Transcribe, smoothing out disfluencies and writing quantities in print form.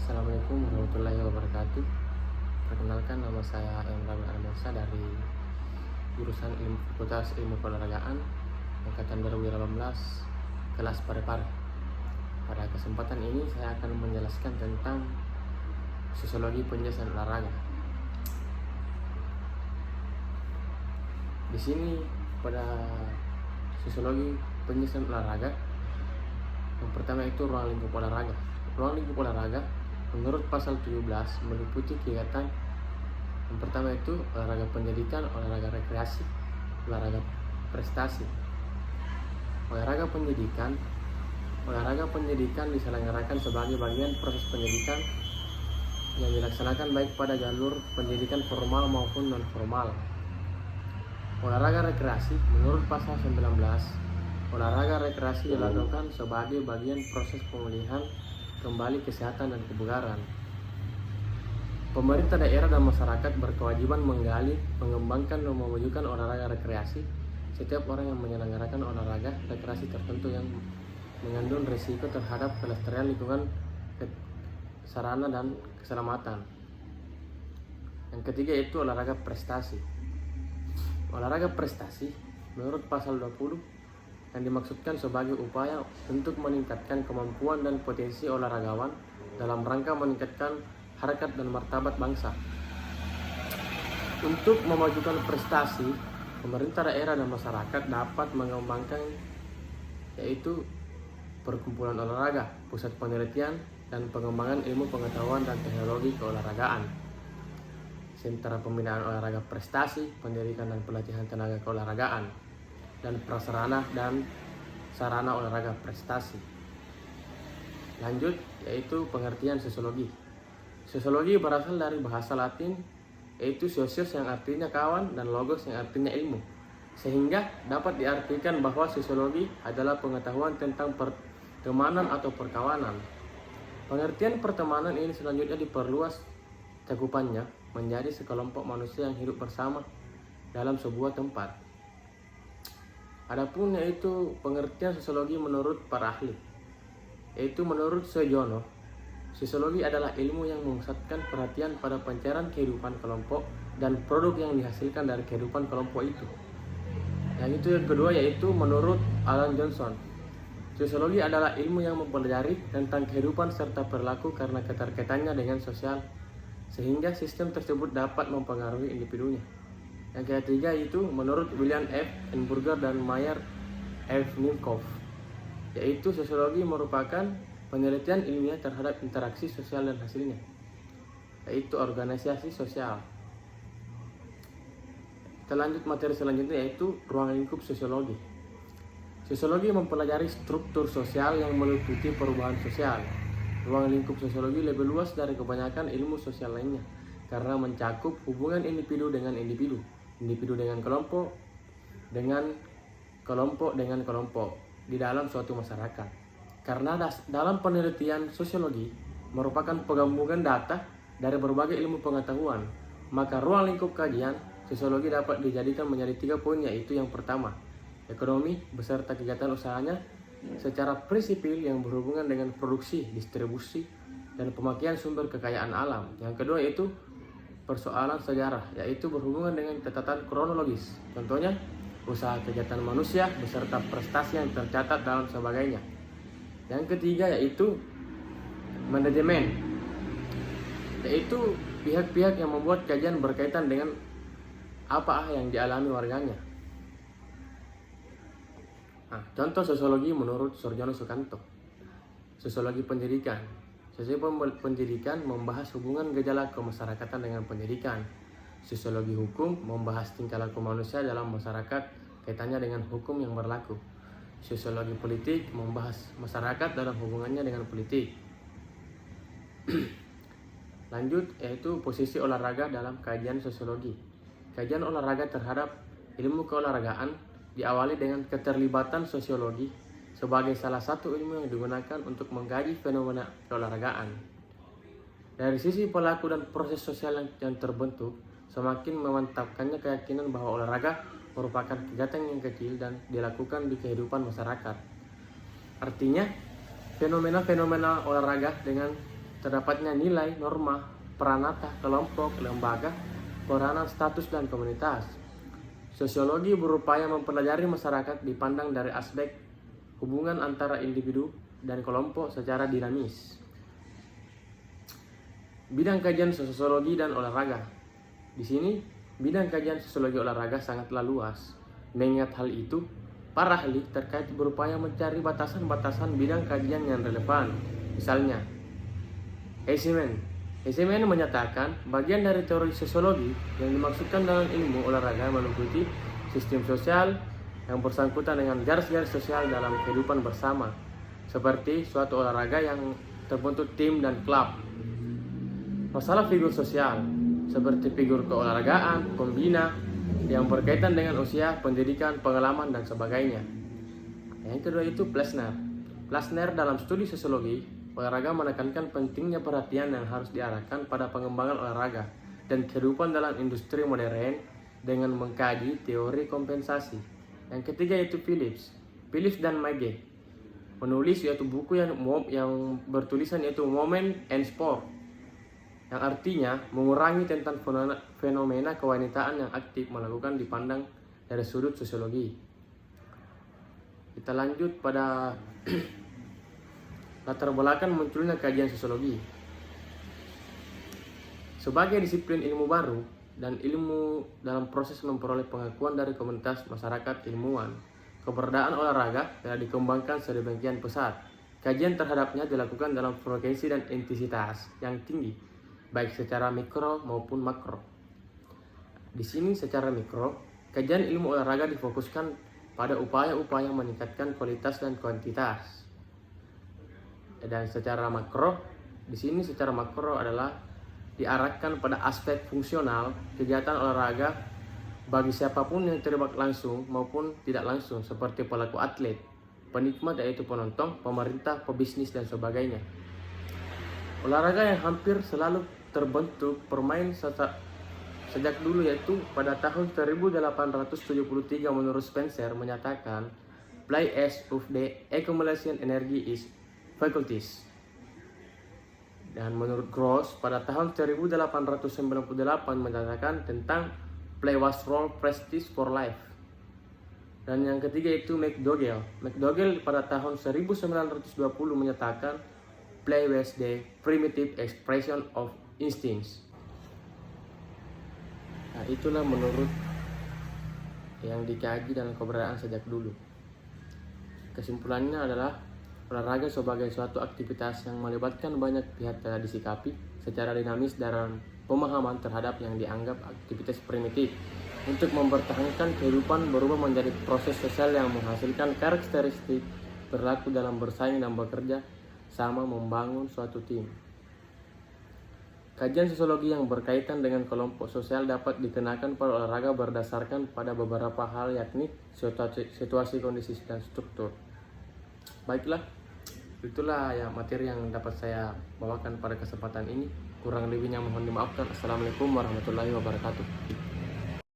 Assalamualaikum warahmatullahi wabarakatuh. Perkenalkan, nama saya Emran Armansa dari jurusan Fakultas Ilmu Keolahragaan angkatan 2018 kelas Pare-Pare. Pada kesempatan ini saya akan menjelaskan tentang sosiologi penjelasan olahraga. Di sini pada sosiologi penjelasan olahraga, yang pertama itu ruang lingkup olahraga. Ruang lingkup olahraga menurut pasal 17 meliputi kegiatan yang pertama itu olahraga pendidikan, olahraga rekreasi, olahraga prestasi. Olahraga pendidikan diselenggarakan sebagai bagian proses pendidikan yang dilaksanakan baik pada jalur pendidikan formal maupun non formal. Olahraga rekreasi menurut pasal 19, olahraga rekreasi dilakukan sebagai bagian proses pemulihan kembali kesehatan dan kebugaran. Pemerintah daerah dan masyarakat berkewajiban menggali, mengembangkan dan memajukan olahraga rekreasi. Setiap orang yang menyelenggarakan olahraga rekreasi tertentu yang mengandung risiko terhadap kelestarian lingkungan, sarana dan keselamatan. Yang ketiga itu olahraga prestasi. Olahraga prestasi menurut pasal 20 yang dimaksudkan sebagai upaya untuk meningkatkan kemampuan dan potensi olahragawan dalam rangka meningkatkan harkat dan martabat bangsa. Untuk memajukan prestasi, pemerintah daerah dan masyarakat dapat mengembangkan yaitu perkumpulan olahraga, pusat penelitian dan pengembangan ilmu pengetahuan dan teknologi keolahragaan, sentra pembinaan olahraga prestasi, pendidikan dan pelatihan tenaga keolahragaan, dan prasarana dan sarana olahraga prestasi. Lanjut, yaitu pengertian sosiologi. Sosiologi berasal dari bahasa Latin, yaitu sosios yang artinya kawan dan logos yang artinya ilmu, sehingga dapat diartikan bahwa sosiologi adalah pengetahuan tentang pertemanan atau perkawanan. Pengertian pertemanan ini selanjutnya diperluas cakupannya menjadi sekelompok manusia yang hidup bersama dalam sebuah tempat. Adapun yaitu pengertian sosiologi menurut para ahli, yaitu menurut Sejono, sosiologi adalah ilmu yang memusatkan perhatian pada pencarian kehidupan kelompok dan produk yang dihasilkan dari kehidupan kelompok itu. Yang itu yang kedua yaitu menurut Alan Johnson, sosiologi adalah ilmu yang mempelajari tentang kehidupan serta perilaku karena keterkaitannya dengan sosial, sehingga sistem tersebut dapat mempengaruhi individunya. Yang ketiga itu menurut William F. Enburger dan Mayer F. Nimkov, yaitu sosiologi merupakan penelitian ilmiah terhadap interaksi sosial dan hasilnya, yaitu organisasi sosial. Kita lanjut materi selanjutnya yaitu ruang lingkup sosiologi. Sosiologi mempelajari struktur sosial yang meliputi perubahan sosial. Ruang lingkup sosiologi lebih luas dari kebanyakan ilmu sosial lainnya karena mencakup hubungan individu dengan individu, individu dengan kelompok dengan kelompok di dalam suatu masyarakat. Karena dalam penelitian sosiologi merupakan penggabungan data dari berbagai ilmu pengetahuan, maka ruang lingkup kajian sosiologi dapat dijadikan menjadi 3 poin, yaitu yang pertama, ekonomi beserta kegiatan usahanya secara prinsipil yang berhubungan dengan produksi, distribusi, dan pemakaian sumber kekayaan alam. Yang kedua yaitu persoalan sejarah, yaitu berhubungan dengan catatan kronologis, contohnya usaha kegiatan manusia beserta prestasi yang tercatat dalam sebagainya. Yang ketiga yaitu manajemen, yaitu pihak-pihak yang membuat kajian berkaitan dengan apa yang dialami warganya. Contoh sosiologi menurut Surjono Sukanto. Sosiologi pendidikan. Sosiologi pendidikan membahas hubungan gejala kemasyarakatan dengan pendidikan. Sosiologi hukum membahas tingkah laku manusia dalam masyarakat kaitannya dengan hukum yang berlaku. Sosiologi politik membahas masyarakat dalam hubungannya dengan politik. Lanjut yaitu posisi olahraga dalam kajian sosiologi. Kajian olahraga terhadap ilmu keolahragaan diawali dengan keterlibatan sosiologi sebagai salah satu ilmu yang digunakan untuk mengkaji fenomena keolahragaan. Dari sisi pelaku dan proses sosial yang terbentuk, semakin memantapkannya keyakinan bahwa olahraga merupakan kegiatan yang kecil dan dilakukan di kehidupan masyarakat. Artinya, fenomena-fenomena olahraga dengan Terdapatnya nilai, norma, peranata, kelompok, lembaga, peranan status dan komunitas. Sosiologi berupaya mempelajari masyarakat dipandang dari aspek hubungan antara individu dan kelompok secara dinamis. Bidang kajian sosiologi dan olahraga. Di sini, bidang kajian sosiologi olahraga sangatlah luas. Mengingat hal itu, para ahli terkait berupaya mencari batasan-batasan bidang kajian yang relevan. Misalnya, Eisenman menyatakan bagian dari teori sosiologi yang dimaksudkan dalam ilmu olahraga meliputi sistem sosial yang bersangkutan dengan garis-garis sosial dalam kehidupan bersama, seperti suatu olahraga yang terbentuk tim dan klub. Masalah figur sosial, seperti figur keolahragaan, pembina, yang berkaitan dengan usia, pendidikan, pengalaman, dan sebagainya. Yang kedua itu Plasner. Plasner dalam studi sosiologi olahraga menekankan pentingnya perhatian yang harus diarahkan pada pengembangan olahraga dan kehidupan dalam industri modern dengan mengkaji teori kompensasi. Yang ketiga itu Phillips dan Magee menulis yaitu buku yang bertulisan yaitu Moment and Sport, yang artinya mengurangi tentang fenomena kewanitaan yang aktif melakukan dipandang dari sudut sosiologi. Kita lanjut pada latar belakang munculnya kajian sosiologi. Sebagai disiplin ilmu baru dan ilmu dalam proses memperoleh pengakuan dari komunitas masyarakat ilmuwan, keberadaan olahraga telah dikembangkan sedemikian pesat. Kajian terhadapnya dilakukan dalam frekuensi dan intensitas yang tinggi, baik secara mikro maupun makro. Di sini secara mikro, kajian ilmu olahraga difokuskan pada upaya-upaya meningkatkan kualitas dan kuantitas. Dan secara makro, di sini secara makro adalah diarahkan pada aspek fungsional kegiatan olahraga bagi siapapun yang terlibat langsung maupun tidak langsung, seperti pelaku atlet, penikmat yaitu penonton, pemerintah, pebisnis, dan sebagainya. Olahraga yang hampir selalu terbentuk permain sejak dulu, yaitu pada tahun 1873 menurut Spencer menyatakan play as of the accumulation energy is faculties. Dan menurut Gross pada tahun 1898 menyatakan tentang play was role prestige for life. Dan yang ketiga itu McDougall pada tahun 1920 menyatakan play was the primitive expression of instincts. Nah, itulah menurut yang dikaji dalam keberadaan sejak dulu. Kesimpulannya adalah olahraga sebagai suatu aktivitas yang melibatkan banyak pihak telah disikapi secara dinamis dalam pemahaman terhadap yang dianggap aktivitas primitif untuk mempertahankan kehidupan berubah menjadi proses sosial yang menghasilkan karakteristik berlaku dalam bersaing dan bekerja sama membangun suatu tim. Kajian sosiologi yang berkaitan dengan kelompok sosial dapat dikenakan pada olahraga berdasarkan pada beberapa hal, yakni situasi, kondisi, dan struktur. Baiklah, itulah ya materi yang dapat saya bawakan pada kesempatan ini. Kurang lebihnya mohon dimaafkan. Assalamualaikum warahmatullahi wabarakatuh.